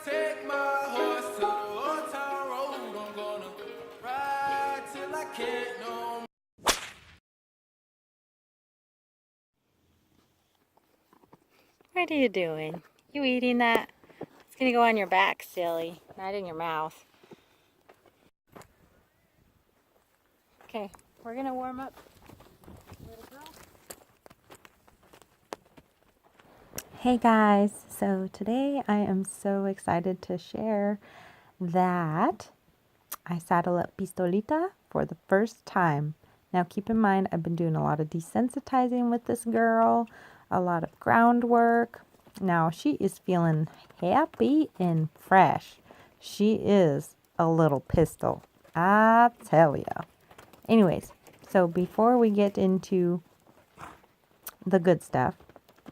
Take my horse to the old town road. I'm gonna ride till I can't no more. What are you doing? You eating that? It's gonna go on your back, silly, not in your mouth. Okay, we're gonna warm up. Hey guys, so today I am so excited to share that I saddle up Pistolita for the first time. Now keep in mind, I've been doing a lot of desensitizing with this girl, a lot of groundwork. Now she is feeling happy and fresh. She is a little pistol, I tell ya. Anyways, so before we get into the good stuff,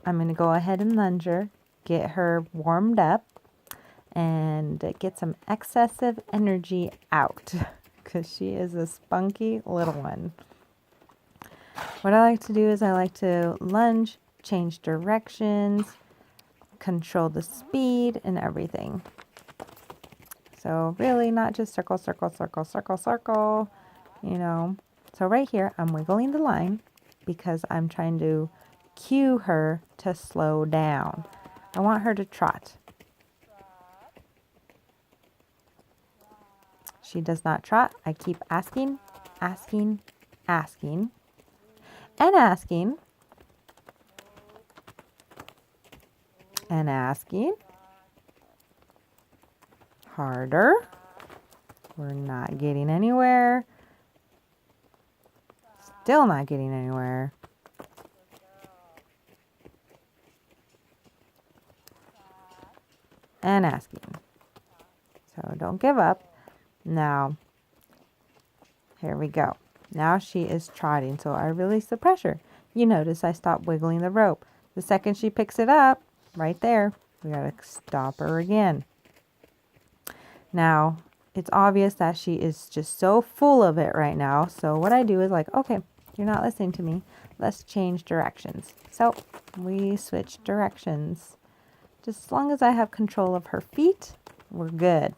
I'm going to go ahead and lunge her, get her warmed up, and get some excessive energy out because she is a spunky little one. What I like to do is I like to lunge, change directions, control the speed and everything. So really not just circle, circle, circle, circle, circle, you know. So right here I'm wiggling the line because I'm trying to cue her to slow down. I want her to trot. She does not trot. I keep asking, asking, asking, and asking, and asking. Harder. We're not getting anywhere. Still not getting anywhere. And asking. So don't give up. Now, here we go. Now she is trotting, so I release the pressure. You notice I stopped wiggling the rope. The second she picks it up, right there, we gotta stop her again. Now, it's obvious that she is just so full of it right now. So what I do is like, okay, you're not listening to me. Let's change directions. So we switch directions. Just as long as I have control of her feet, we're good.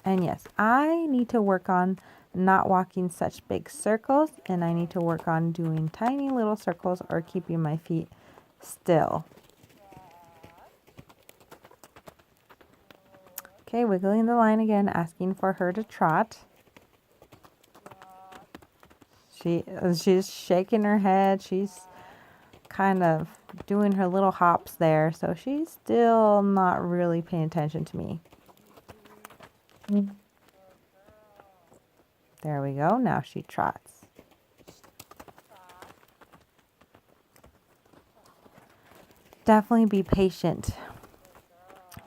And yes, I need to work on not walking such big circles, and I need to work on doing tiny little circles or keeping my feet still. Okay, wiggling the line again, asking for her to trot. She's shaking her head. She's kind of doing her little hops there, so she's still not really paying attention to me. There we go. Now she trots. Definitely be patient.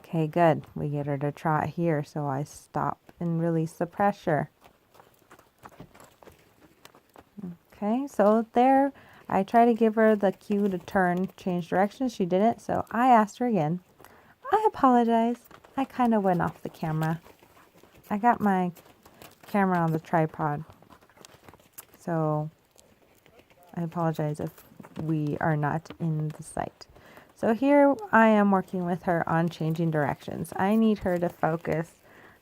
Okay, good. We get her to trot here, so I stop and release the pressure. Okay, so there, I try to give her the cue to turn, change direction. She didn't, so I asked her again. I apologize. I kind of went off the camera. I got my camera on the tripod, so I apologize if we are not in the sight. So here I am working with her on changing directions. I need her to focus.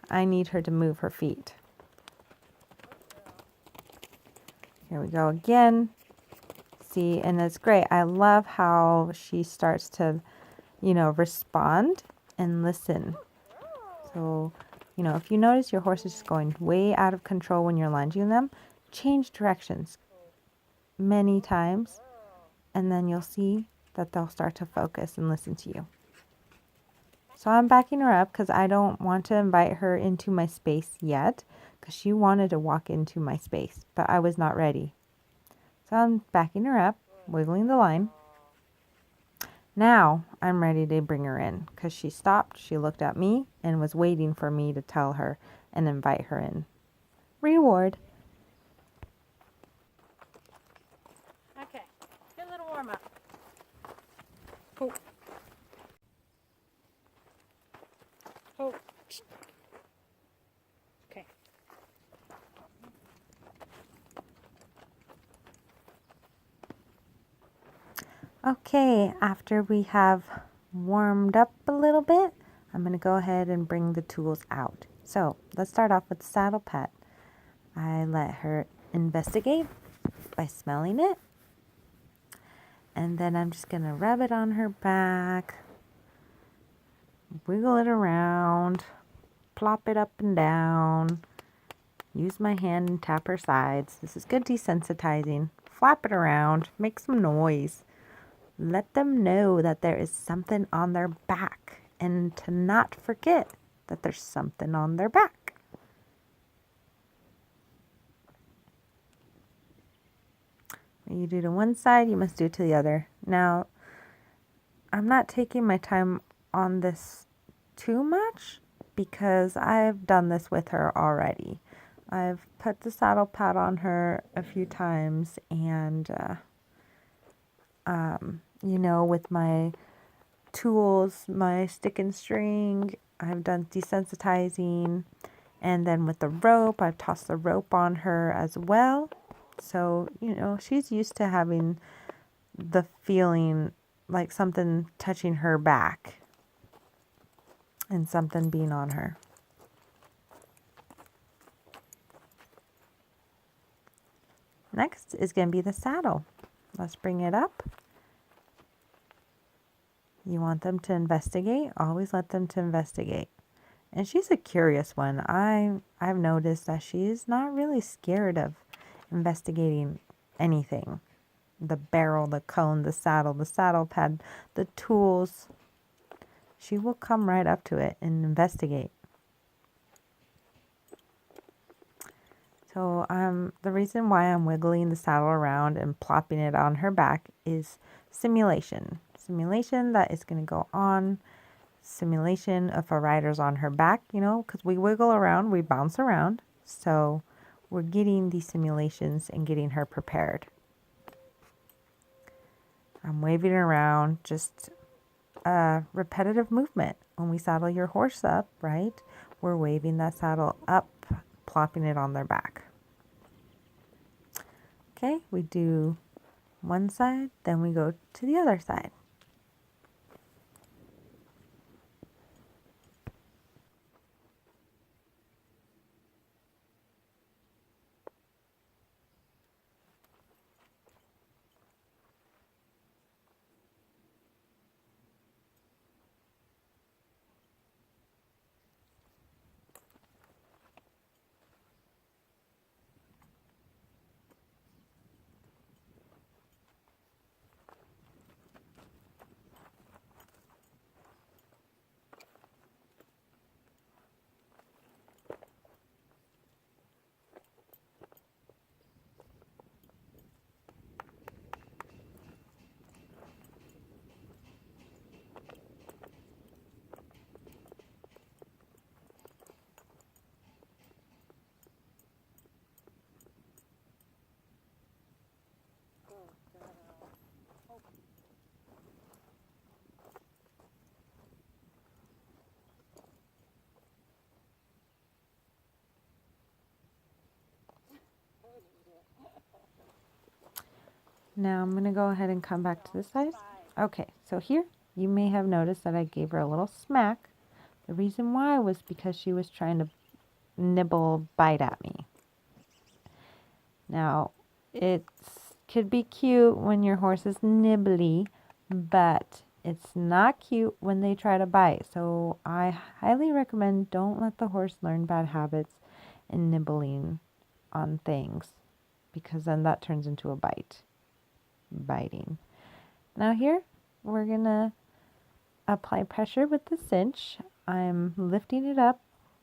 I need her to move her feet. Here we go again. See, and it's great. I love how she starts to, respond and listen. So, if you notice your horse is just going way out of control when you're lunging them, change directions many times, and then you'll see that they'll start to focus and listen to you. So I'm backing her up because I don't want to invite her into my space yet, because she wanted to walk into my space, but I was not ready. So I'm backing her up, wiggling the line. Now I'm ready to bring her in because she stopped, she looked at me, and was waiting for me to tell her and invite her in. Reward. Okay, good little warm up. Cool. Oh. Okay. Okay, after we have warmed up a little bit, I'm going to go ahead and bring the tools out. So let's start off with the saddle pad. I let her investigate by smelling it. And then I'm just going to rub it on her back, wiggle it around, plop it up and down, use my hand and tap her sides. This is good desensitizing. Flap it around, make some noise. Let them know that there is something on their back and to not forget that there's something on their back. What you do to one side, you must do to the other. Now, I'm not taking my time on this too much because I've done this with her already. I've put the saddle pad on her a few times and, you know, with my tools, my stick and string, I've done desensitizing. And then with the rope, I've tossed the rope on her as well. So, you know, she's used to having the feeling like something touching her back and something being on her. Next is going to be the saddle. Let's bring it up. You want them to investigate? Always let them to investigate. And she's a curious one. I've noticed that she's not really scared of investigating anything. The barrel, the cone, the saddle pad, the tools. She will come right up to it and investigate. So the reason why I'm wiggling the saddle around and plopping it on her back is simulation. Simulation that is going to go on. Simulation if a rider's on her back, you know, because we wiggle around, we bounce around. So we're getting these simulations and getting her prepared. I'm waving around, just a repetitive movement. When we saddle your horse up, right, we're waving that saddle up, plopping it on their back. Okay, we do one side, then we go to the other side. Now I'm going to go ahead and come back to this side. Okay, so here you may have noticed that I gave her a little smack. The reason why was because she was trying to nibble, bite at me. Now, it could be cute when your horse is nibbly, but it's not cute when they try to bite. So I highly recommend don't let the horse learn bad habits and nibbling on things, because then that turns into a biting. Now here, we're going to apply pressure with the cinch. I'm lifting it up,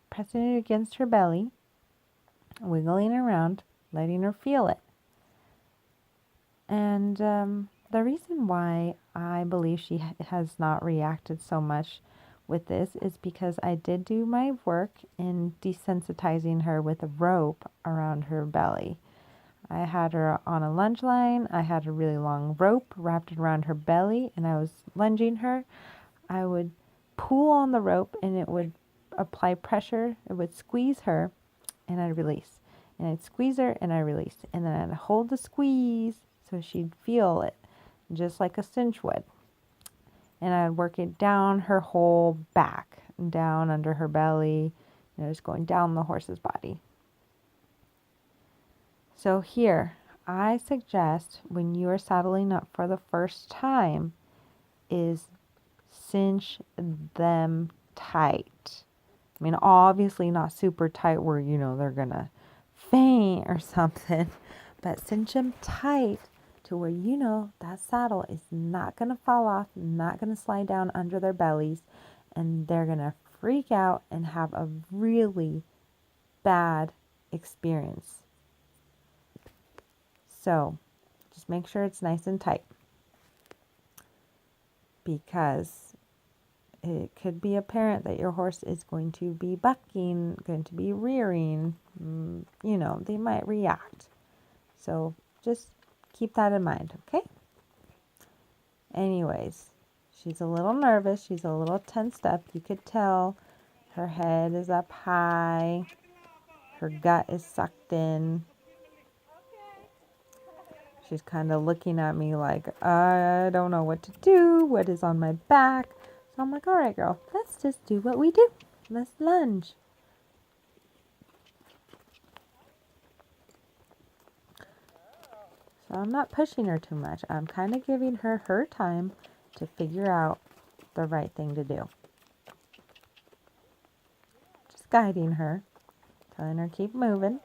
pressing it against her belly, wiggling around, letting her feel it. And the reason why I believe she has not reacted so much with this is because I did do my work in desensitizing her with a rope around her belly. I had her on a lunge line. I had a really long rope wrapped around her belly, and I was lunging her. I would pull on the rope, and it would apply pressure. It would squeeze her, and I'd release. And I'd squeeze her, and I release. And then I'd hold the squeeze so she'd feel it. just like a cinch would. And I'd work it down her whole back, down under her belly, just going down the horse's body. So here, I suggest when you are saddling up for the first time is cinch them tight. I mean, obviously not super tight where, they're going to faint or something, but cinch them tight to where that saddle is not going to fall off, not going to slide down under their bellies, and they're going to freak out and have a really bad experience. So just make sure it's nice and tight, because it could be apparent that your horse is going to be bucking, going to be rearing, they might react. So just keep that in mind, okay? Anyways, she's a little nervous. She's a little tensed up. You could tell her head is up high. Her gut is sucked in. She's kind of looking at me like, I don't know what to do. What is on my back? So I'm like, all right, girl, let's just do what we do. Let's lunge. So I'm not pushing her too much. I'm kind of giving her her time to figure out the right thing to do. Just guiding her, telling her keep moving.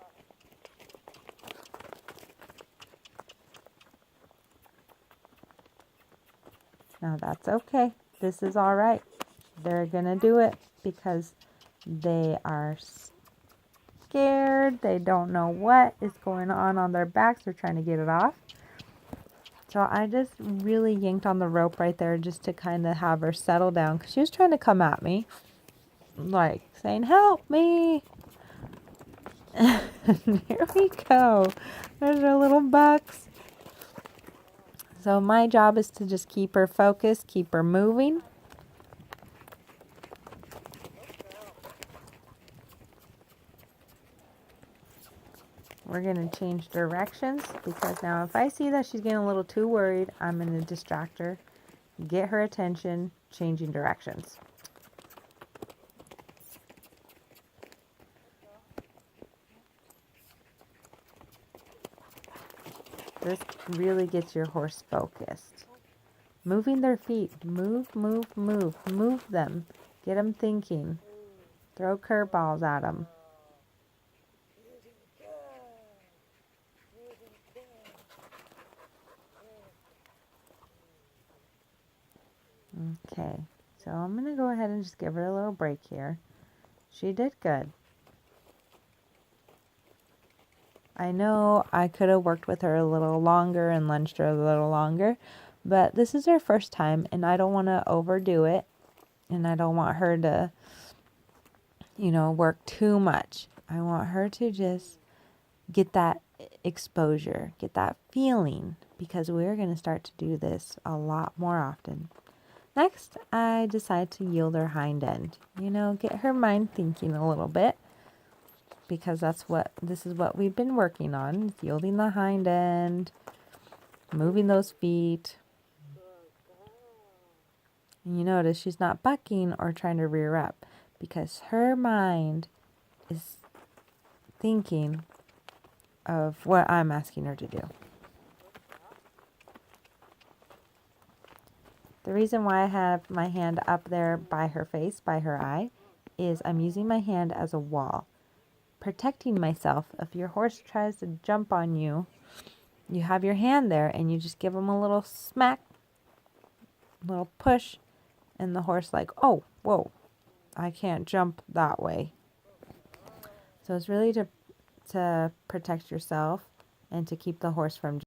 Now that's okay. This is all right. They're going to do it because they are scared. They don't know what is going on their backs. They're trying to get it off. So I just really yanked on the rope right there just to kind of have her settle down, because she was trying to come at me, like saying, help me. Here we go. There's our little bucks. So my job is to just keep her focused, keep her moving. We're going to change directions, because now if I see that she's getting a little too worried, I'm going to distract her, get her attention, changing directions. This really gets your horse focused. Moving their feet. Move, move, move. Move them. Get them thinking. Throw curveballs at them. Okay, so I'm going to go ahead and just give her a little break here. She did good. I know I could have worked with her a little longer and lunged her a little longer, but this is her first time, and I don't want to overdo it, and I don't want her to, work too much. I want her to just get that exposure, get that feeling, because we're going to start to do this a lot more often. Next, I decide to yield her hind end. Get her mind thinking a little bit, because this is what we've been working on, yielding the hind end, moving those feet. And you notice she's not bucking or trying to rear up, because her mind is thinking of what I'm asking her to do. The reason why I have my hand up there by her face, by her eye, is I'm using my hand as a wall, protecting myself. If your horse tries to jump on you, you have your hand there and you just give them a little smack, a little push, and the horse like, oh, whoa, I can't jump that way. So it's really to protect yourself and to keep the horse from